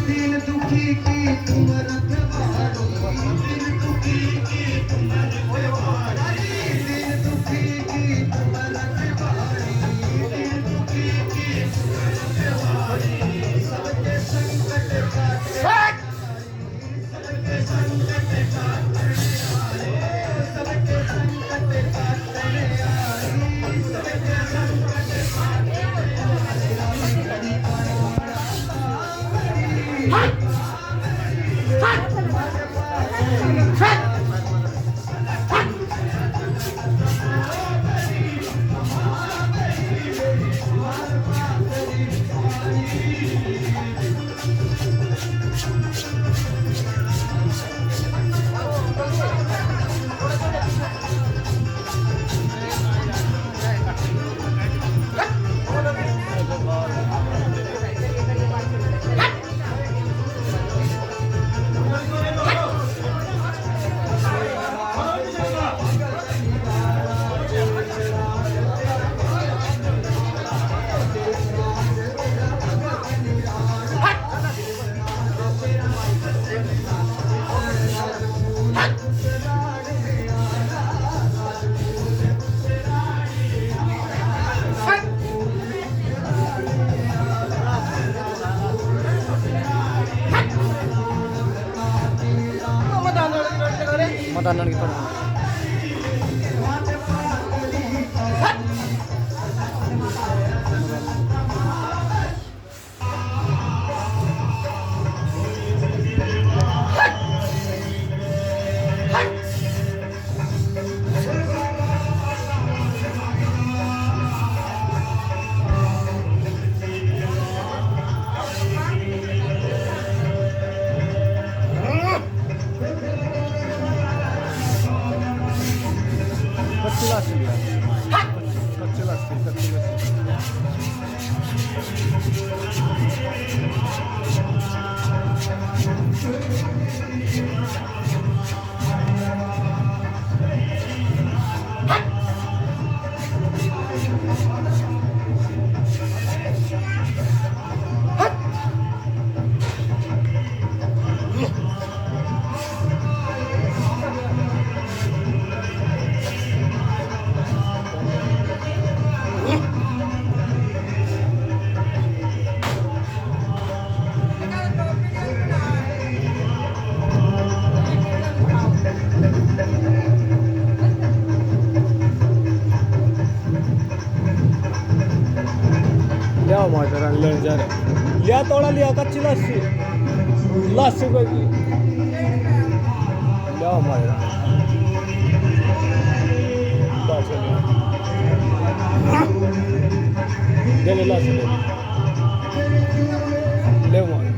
दीन दुखी की तुम रखवाली, दीन दुखी की तुम रखवाली, दीन दुखी की तुम रखवाली, दीन दुखी की तुम रखवाली, सबके संकट काटने वाली, सबके संकट काटने वाली, सबके संकट काटने वाली, सबके संकट काटने matanan kita. Kecil asli ya. Kecil asli, kecil asli. लिया माजरा ले जा रहे लिया थोड़ा लिया कच्ची लस्सी लस्सी को लिया माजरा बस ले ले लस्सी ले माजरा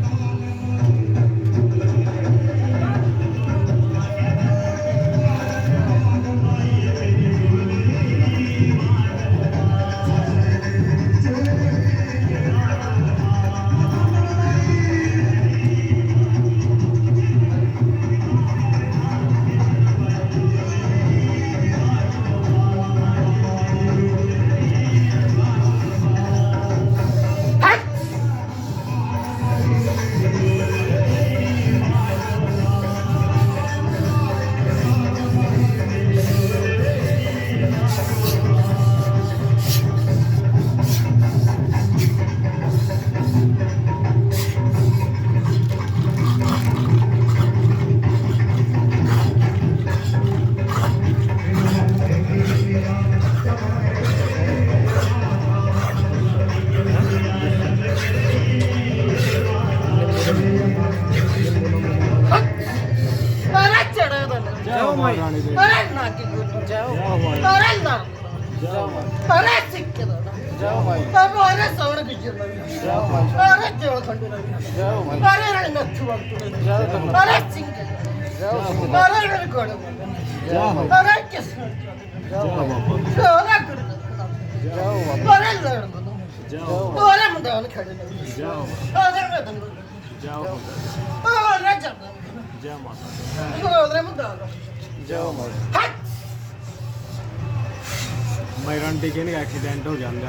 मैरन टिके नहीं एक्सीडेंट हो जाते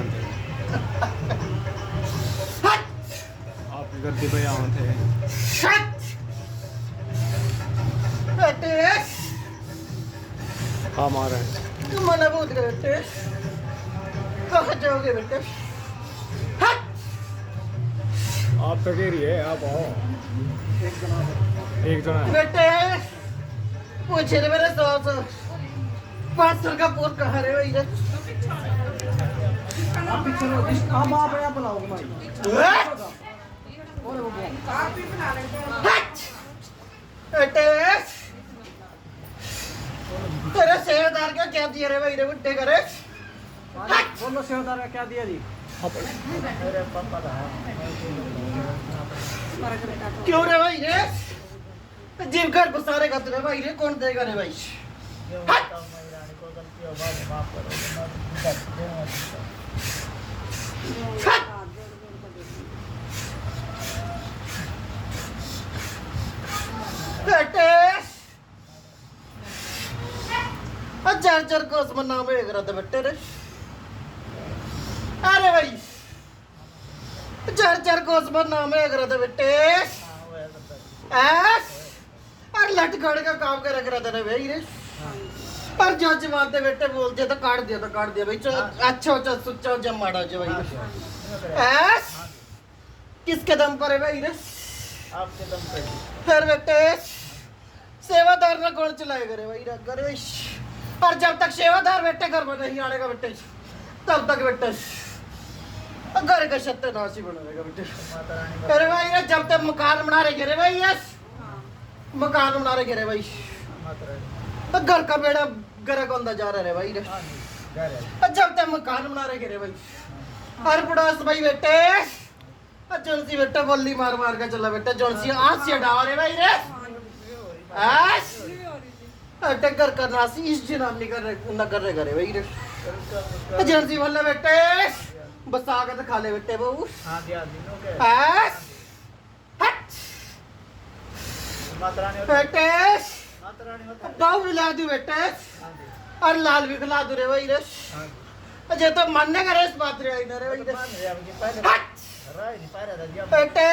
आप गद्दी पे आए थे बेटे हाँ मारा है तुम मना बोल रहे बेटे कहाँ जाओगे बेटे आप तो कह रही है आप आओ एक जना है बेटे पूछे रे मेरे 500 का पोर कहाँ रे भाई रे बेटे तेरे सेवादार का क्या दिया रे भाई रे बुड्ढे करे बोलो सेवादार का क्या दिया जी क्यों रे भाई रे जिम घर सारे का तेरे भाई रे कौन देगा रे भाई बेटे 4 कोस में नाम एक रहा था बेटे रे अरे भाई 4 कोस में नाम एक रहा था बेटे और लटकड़ का काम कर रहा था रे भाई रे पर जो जमाते बेटे बोलते तो काट दिया भाई अच्छा सुच्चा जम माड़ा जो भाई ऐस किसके दम पर है भाई रे आपके दम पे फिर बेटे सेवादार ना कौन चलाएगा रे भाई घर भाई और जब तक सेवादार बेटे घर में नहीं आएगा बेटे तब तक बेटे घर का सत्यानाश ही बनाएगा बेटे अरे भाई रे जब तक मकान बना रहे रे भाई यस मकान बना रहे रे भाई घर का बेड़ा घर कौन जा रहा है भाई रे जब तक मकान बना रहे रे भाई और पड़ोस भाई बेटे जोनसी बेटा बल्ली मार के चला बेटा जोनसी आंख से डाल रे भाई रे आस टक्कर करना सी इस जनाब नहीं कर रहे करे भाई रे जोनसी बोले बेटे बस आके तो खा ले बेटे बहू हां दिया दिनों के आस हट माता रानी बेटे माता रानी मत गाँव मिला दू बेटे और लाल भी खिला दू रे भाई रे अजय तो मानने का रेस बात रे आई ना रे भाई रे हट राय नहीं पारा दिया बेटे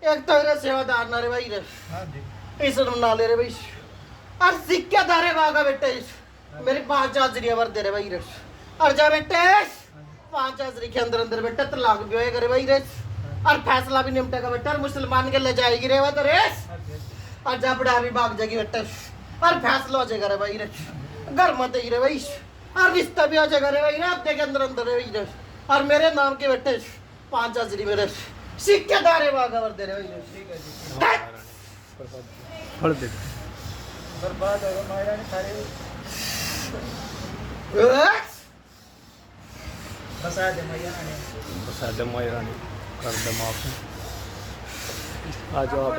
एक तो रे सेवादार ना रे भाई रे हां जी इस ना ले रे भाई और सिक्के दारे भागा बेटे मेरी 5 हाजरी वर दे रे भाई रे और जा बेटे 5 हाजरी के अंदर बेटे तलाक भी होएगा रे भाई रे और फैसला भी निपटेगा बेटा और मुसलमान के ले जाएगी रे वो तो रे और जा बड़ा भी भाग जाएगी बेटे और फैसला हो जाएगा रे भाई रे घर मत ही रे भाई और रिश्ता भी हो जाएगा रे भाई रे हफ्ते के अंदर रे भाई रे और मेरे नाम के बेटे 5 हाजरी मेरे सिक्के दारे भागा वर दे रे भाई रे ठीक है जी फड़ दे बर्बाद हो गया माता रानी सारे बसा दे मैया ने बसा दे रानी कर दे माफ आ जाओ आप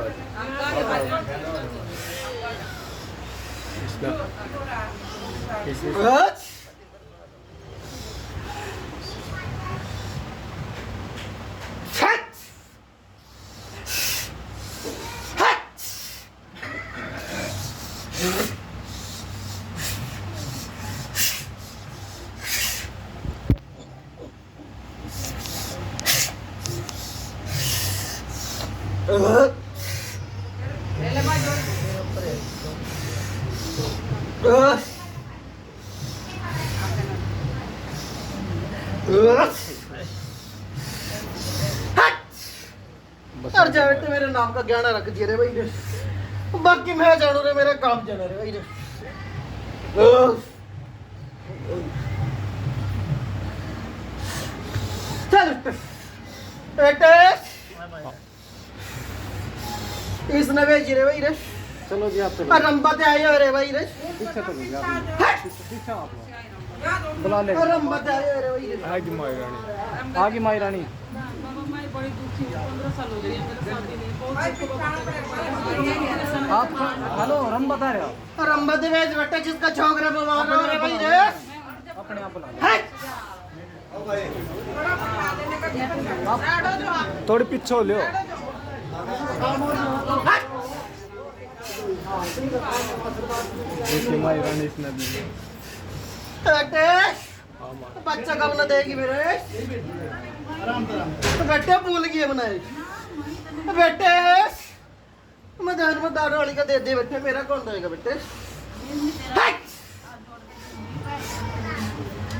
और जा बेटे मेरे नाम का ज्ञान रख दिया रे भाई रे बाकी मैं जानू रे मेरा काम जाना रे भाई रे चल बेटे इसने भेजी रे भाई रे चलो जी आप चलो रंबा ते आए हो रे भाई रे पीछे चलो जी आप पीछे आप बुला ले रंबा ते आए हो रे भाई रे आगे माई रानी आगे माई रानी आप हेलो रम बता रहे हो रंबा ते भेज बेटा जिसका छोकरा बीमार हो रे भाई रे अपने आप बुला थोड़ी पीछे हो लियो देखिए माई रानी इसने दी बेटे बच्चा कब न देगी मेरे तो बेटे भूल गए बनाए बेटे मैं दारू वाली का दे दे बेटे मेरा कौन रहेगा बेटे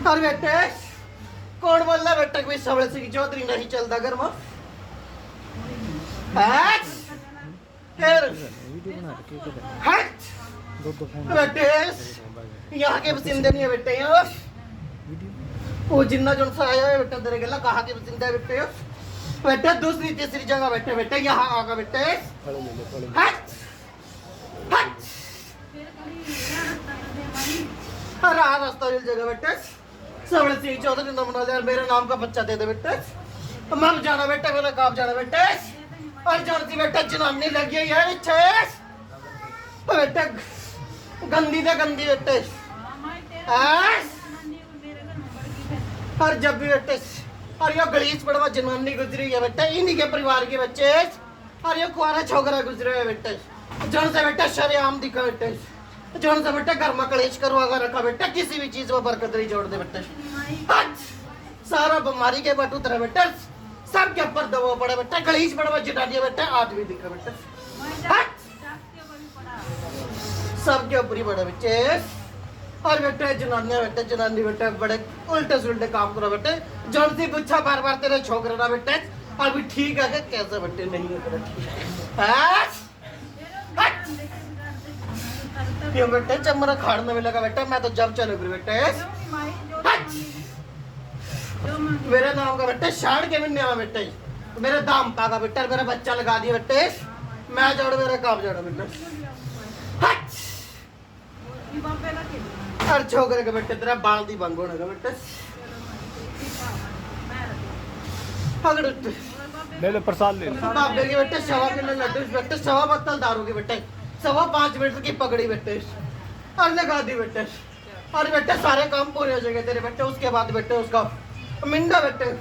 और बेटे कौन बोल रहा बेटे कोई सबल सिंह चौधरी नहीं चलता घर में बेटे यहाँ के बसिंदे नहीं है बेटे वो जिन्ना जो सा आया है बेटा तेरे गला कहाँ के बसिंदा है बेटे बेटे दूसरी तीसरी जगह बैठे बेटे यहाँ आगा बेटे रास्ता जगह बेटे सबल सिंह चौधरी ने बना दिया मेरे नाम का बच्चा दे दे बेटे मैं जाना बेटे मेरा काम जाना बेटे और जानती बेटा जनानी लगी है बेटे गंदी तो गंदी बेटे और जब भी बेटे और ये गलीच पड़वा जनानी गुजरी है बेटे इन्हीं के परिवार के बच्चे और ये कुआरा छोकरा गुजरे है बेटे जौन से बेटा शरेआम दिखा बेटे जौन से बेटा घर में कलेश करवा रखा बेटा किसी भी चीज में बरकत नहीं जोड़ दे बेटे सारा बीमारी के बट उतरा बेटा सब के ऊपर दबा पड़ा बेटा गलीच पड़वा जनानी बेटा आदमी दिखा बेटा सब के ऊपर ही बड़ा बच्चे और बेटे जनानी बेटे बड़े उल्टे सुलटे काम करो बेटे जौन सी पूछा बार बार तेरे छोकरे ना बेटे अभी ठीक है कैसे बेटे नहीं है क्यों बेटे जब मेरा खाड़ने में लगा बेटा मैं तो जब चलो बेटे मेरे नाम का बेटे शान के मिलने वाला बेटे मेरे दाम पागा बेटा मेरा बच्चा लगा दिया बेटे मैं जोड़ मेरा काम जोड़ा बेटे हर छोकरे के बेटे तेरा बाल दी बंग होने का बेटे पकड़ ले ले प्रसाद ले बाबे के बेटे 1.25 किलो लड्डू बेटे 1.25 बोतल दारू के बेटे 5.25 मीटर की पकड़ी बेटे और लगा दी बेटे और बेटे सारे काम पूरे हो जाएंगे तेरे बेटे उसके बाद बेटे उसका मिंडा बेटे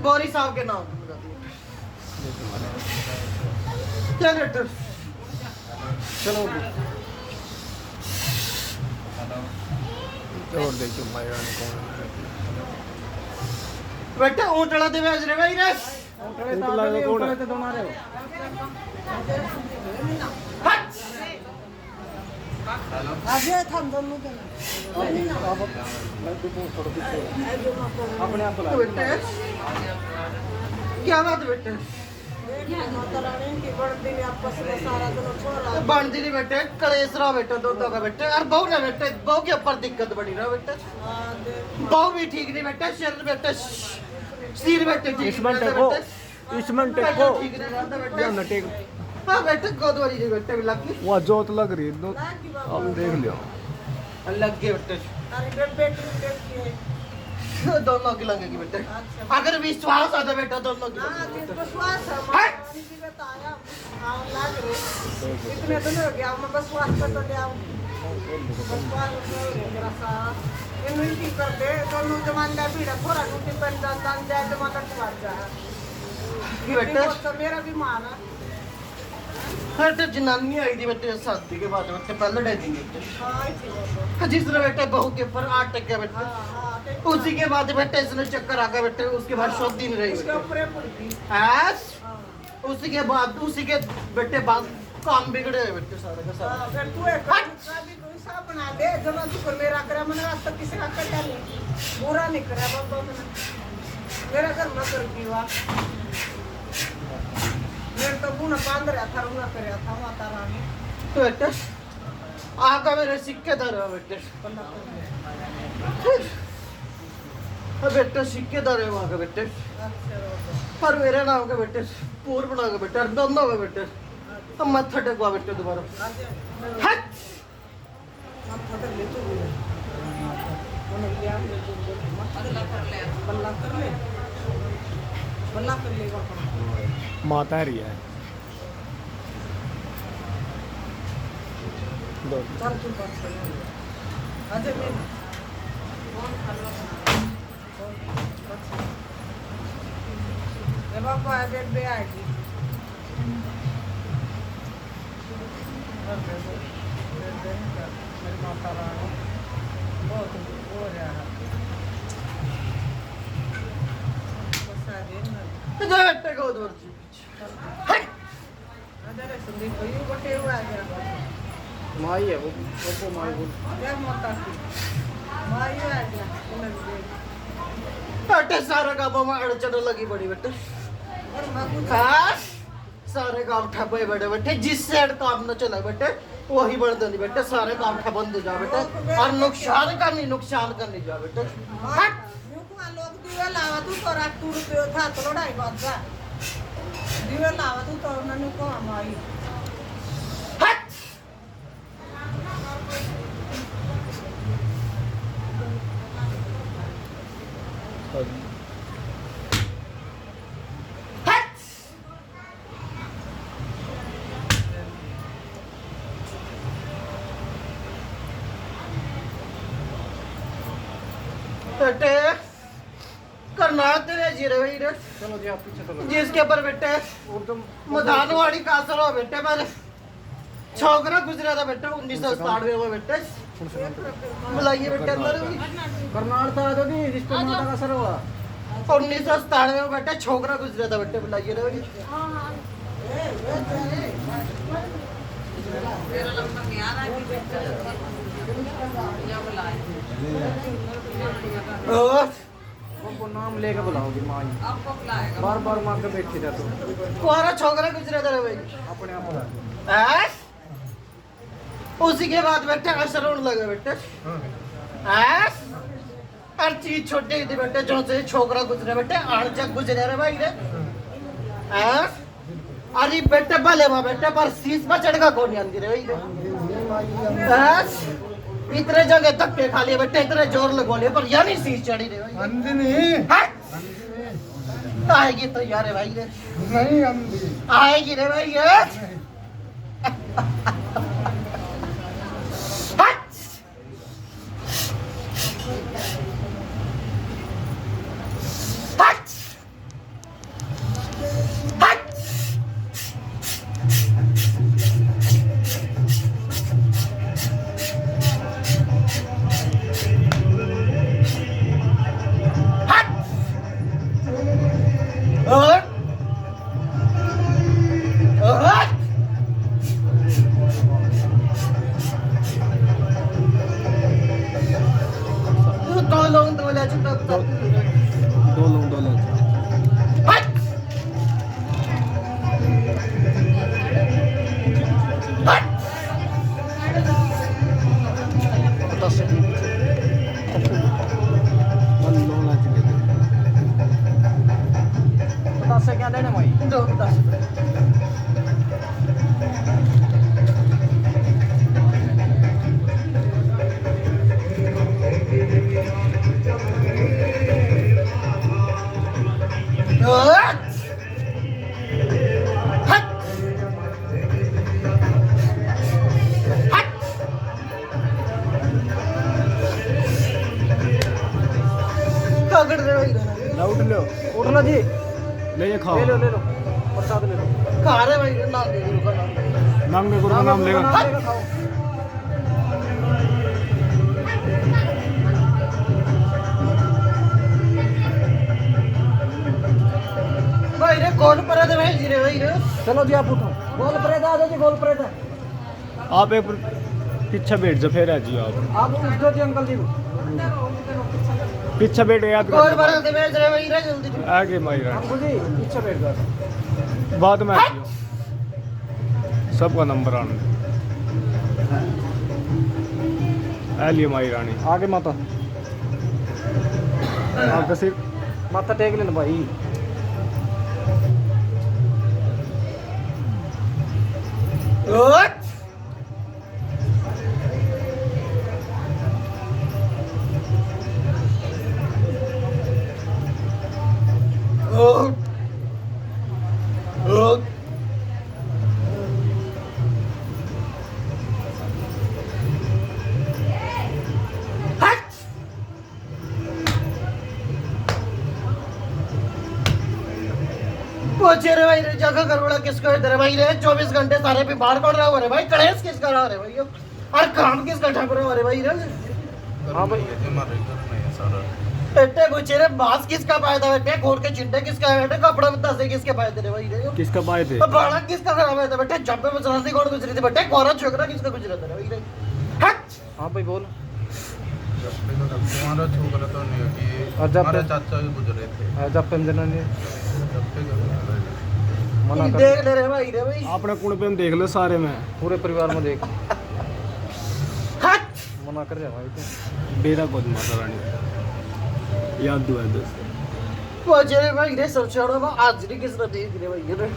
गौरी साहब के नाम क्या बेटे चलो और देखो माया कौन बेटा ऊँटला दे भेज रहे भाई रस ऊँटला तो मारे हो आजे थाम दोनों के अपने आप बेटे क्या बात बेटे बनती नहीं बेटे कलेश रहा बेटे दोनों का बेटे और बहू ना बेटे बहू के ऊपर दिक्कत बड़ी रहा बेटे बहू भी ठीक नहीं बेटे शरीर बेटे सिर बेटे ठीक इसमें बेटे टेको ठीक नहीं रहता बेटे ना टेक हाँ बेटे गोदवारी जी बेटे भी लग गई वहाँ जोत लग रही है अब देख लियो लग गए बेटे दोनों की लगेगी बेटे अगर विश्वास आता बेटा दोनों की इतने तो नहीं हो गया मैं बस वास्ता तो ले आऊं इन्हीं कर दे दोनों जमानदार भी थोड़ा ड्यूटी पर दान जाए जमानदार मार जा बेटे तो मेरा भी मारा हर तो जनानी आई थी बेटे शादी के बाद बेटे पहले डे दी बेटे जिसने बेटे बहू के ऊपर 8 टके बेटे उसी के बाद बेटे इसने चक्कर आ गया बेटे उसके बाद शोधी नहीं रही उसी के बेटे बाद काम बिगड़े हुए बेटे सारे का सारा अगर तू एक भी साहब बना दे जब तू मेरा करे मैंने रास्ता किसी का कर डाली बुरा नहीं करा बाबा मेरा घर में कर दिया मेरे तो बुना बांध रहा था रुना कर रहा था माता रानी तो बेटे आका मेरे सिक्के दर बेटे बेटे सिक्के दर वहाँ के बेटे और मेरे नाम के बेटे पूर बना के बेटे दोनों के बेटे अब मत्था टेकवा बेटे दोबारा माता रही है बाबा डेट पे आएगी मेरी माता रानी बहुत हो रहा है दे ना तो जा बेटे को दूर जी अरे संदीप भाई बटे हुआ आ गया माई है वो माई बोल क्या मोटा की माई आ गया उन्हें दे बेटे सारा काम में अड़चन लगी बड़ी बेटे और माकू खास सारे काम ठप हुए बड़े बेटे जिस साइड काम न चला बेटे वही बढ़ देनी बेटे सारे काम ठप बंद जा बेटे और नुकसान करनी जा बेटे हट मुकुआ लोग दिवे लावा तू तो रात तू रुपये था तो लड़ाई बात जा दिवे लावा तू तो उन्होंने को हमारी हट हट बेटे करना तेरे जीरे भाई रे चलो जी आप पीछे चलो जिसके ऊपर बेटे एकदम मदानवाड़ी का असर हो बेटे पर छोकरा गुजरा था बेटे 1997 में बेटे बुलाइए बेटे अंदर करनाल था तो नहीं रिश्ते नाता का सर हुआ 1997 में बेटे छोकरा गुजरा था बेटे बुलाइए रे भाई मेरा लंबा नहीं आ रहा है या बुलाए ओ वो नाम लेके बुलाओगी माँ आपको बुलाएगा बार बार माँ के बैठी जा तो कोरा छोकरा गुजरा था रे भाई अपने आप बुला हैं? उसी के बाद बेटे असर होने लगा बेटे हैं? हर चीज छोटी थी बेटे जो से छोकरा गुजरे बेटे आठ जग गुजरे रे भाई रे हैं? अरे बेटे भले माँ बेटे पर शीश पर चढ़गा कौन आंदी रे भाई रे हैं? इतने जगह धक्के खा लिए बेटे इतने जोर लगवा लिए पर यानी शीश चढ़ी रे भाई अंधी नहीं हैं? आएगी तो यार रे भाई रे नहीं अंधी आएगी रे भाई ये हट! हट! हट! हट! और हट! Tolong wala cukup. दोनों Hot. Hot. पता से क्या देने भाई Dua belas. Hot. Hot. Hot. कागड़ रे भाई ना उठ लो उठना जी ले ये खाओ ले लो प्रसाद ले लो खा रहे भाई नाम दे गुरु का नाम नाम में गुरु का नाम लेगा खाओ भाई रे कौन पर है भाई जी रे भाई रे चलो जी आप उठो गोल प्रेत आ जाओ जी गोल प्रेत आप एक पीछे बैठ जाओ फिर आ जी आप उठो जी अंकल जी पीछे बैठ याद कौन पर है भाई रे भाई रे जल्दी आगे मायरा अंकल जी पीछे बैठ जाओ बाद में आइयो सबका नंबर आने आ लिए माई रानी आगे माता आगे सिर्फ माथा टेक लेना भाई What? Oh. Oh. Hut. पहुंचे रे भाई रे जगह गड़बड़ा किसका इधर है भाई रे 24 घंटे सारे पे बाहर पड़ रहा हो रे भाई कलेश किसका रहा रे भाई और काम किसका ठप रहा हो रे भाई रे हाँ भाई बेटे गुचेरे मांस किसका फायदा बेटे, घोर के चिंडे किसका है बेटे, कपड़ा में दसे किसके फायदे रे भाई रे, किसका पाए थे? बाड़ा किसका खराब है बेटे, जब पे मसराती कौन गुजरी थी बेटे, कोरा छोकरा किसका गुजरा था रे भाई रे। हट हाँ भाई बोल। तुम्हारा छोकरा तो नहीं है कि और जब हमारे चाचा भी गुजरे थे। जब पे देना नहीं जब पे मना कर, देख ले रे भाई रे भाई। अपने कुण पे हम देख लो सारे में, पूरे परिवार में देख। हट मना कर रहा भाई तो बेरा को माता रानी याद दुआ दस गुचेरे भाई रे सब छोड़ो ना, आज री किसने देख रे भाई रे,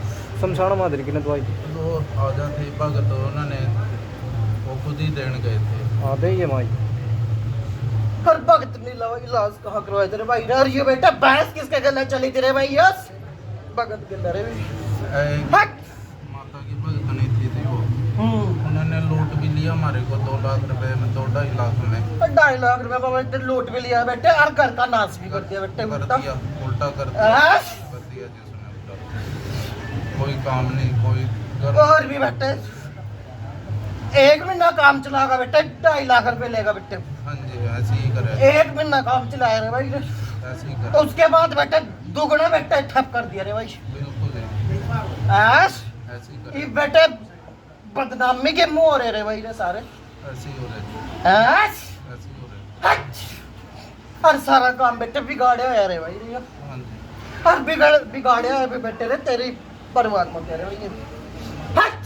शमशान मादरी की ने दवाई तो आजा थे भगत उन्होंने वो खुद ही देने गए थे। हाँ दे ये माई हर भगत ने इलाज कहाँ करवाए थे रे भाई रे, और ये बेटा भैंस किसके गले चली थी रे भाई, यस भगत के रे भाई। हट माता की भगत नहीं थी वो, उन्होंने लूट भी लिया हमारे को 2 लाख रुपए में, 2-2.5 लाख में 2.5 लाख रुपए का बेटे लूट भी लिया बेटे, और घर का नाश भी कर दिया बेटे, कर उल्टा दिया, उल्टा कर दिया ऐश। जिसने उल्टा। कोई काम नहीं, कोई घर और भी बेटे 1 महीना काम चलागा बेटे, 2.5 लाख रुपए लेगा बेटे, हाँ जी ऐसे ही करे, 1 महीना काम चलाया रे भाई रे, ऐसे ही करे, उसके बाद बेटे दुगना बेटे ठप कर दिया रे भाई, बिल्कुल ऐश। ऐसे ही ये करे, बेटे बदनामी के मुंह हो रहे रे भाई रे सारे, ऐसे ही हो रहे, ऐश। ऐसे ही हो रहे। हट और सारा काम बेटे बिगाड़े हुए रे भाई रे, हाँ जी और बिगाड़े हुए भी बेटे रे तेरी परवाह मत करे भाई। हट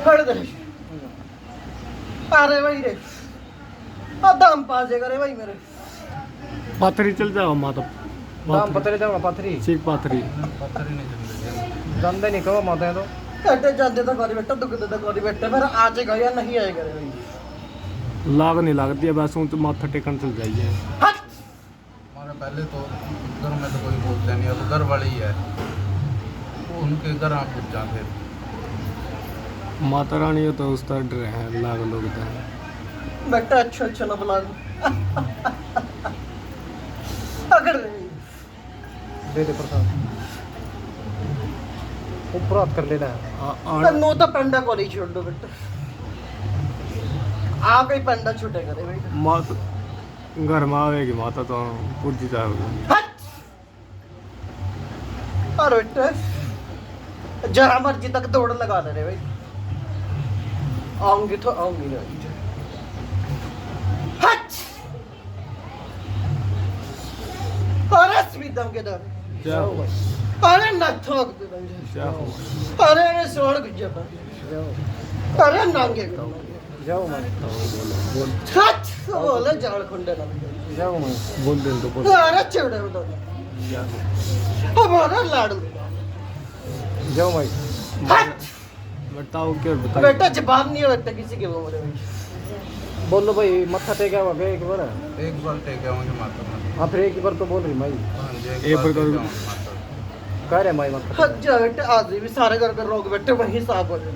खड़ दे, अरे भाई रे दाम पा जाएगा रे भाई मेरे, पाथरी चल जाओ माता दाम पथरी जाओ पाथरी सीख पाथरी पत्थर ही नहीं चल जानते नहीं कहो माता है तो अड्डे जाते तो गौरी बेटा, दुखते तो गौरी बेटा, फिर आ जाएगा या नहीं आएगा रे भाई। लाग नहीं लगती है बस तो माथा टेकन चल जाइए। हट हमारा पहले तो घर में तो कोई बोलते नहीं, अब घर वाले ही है, वो उनके घर आप पूछ जाते। माता रानी तो उस तरह डर है लाग लोग तो बेटा अच्छा अच्छा ना बुला अगर दे दे प्रसाद उपरात कर लेना है नो तो पंडा को नहीं छोड़ दो बेटा, आप ही पंडा छूटेगा रे भाई। माता घर में आवेगी माता तो पूजी जाओगी। हट और बेटा जहाँ मर्जी तक दौड़ लगा दे रे भाई, आऊंगी तो आऊंगी ना। हट अरे स्मितम के दर, जाओ अरे न थोक दे भाई, जाओ अरे अरे सोड़ गुजर, अरे नांगे जाओ मैं बोल हट बोले जाड़ खुंडे ना जाओ मैं बोल दे तो बोल अरे चढ़े बता हमारा लाडू जाओ भाई हट बताओ क्या बताओ बेटा जवाब नहीं है बेटा किसी के वो भाई, बोलो भाई मत्था टेका हुआ एक बार एक बार टेके आऊँगे माता में। हाँ फिर एक बार तो बोल रही माई हाँ जी एक एक बार बार करो। टेके आऊँगे माता में। कह रहे माई मत्था हट जा बेटा, आज भी सारे घर कर रोग बेटे वही साफ हो जाए।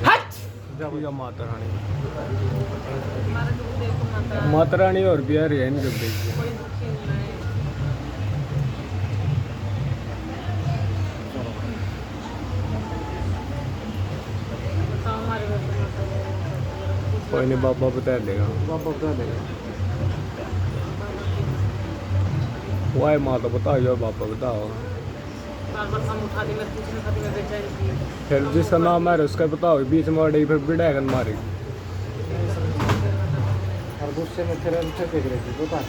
हट जाओ माता रानी माता रानी और भी यार यही कर देगी। कोई नहीं बाबा बता देगा, बाबा बता देगा। वाई माता बताओ जो बाबा बताओ, फिर जिसका नाम मारे उसका बताओ, बीच में अड़ी फिर बिड़ाएगा मारेगी और गुस्से में फिर देख रही थी बता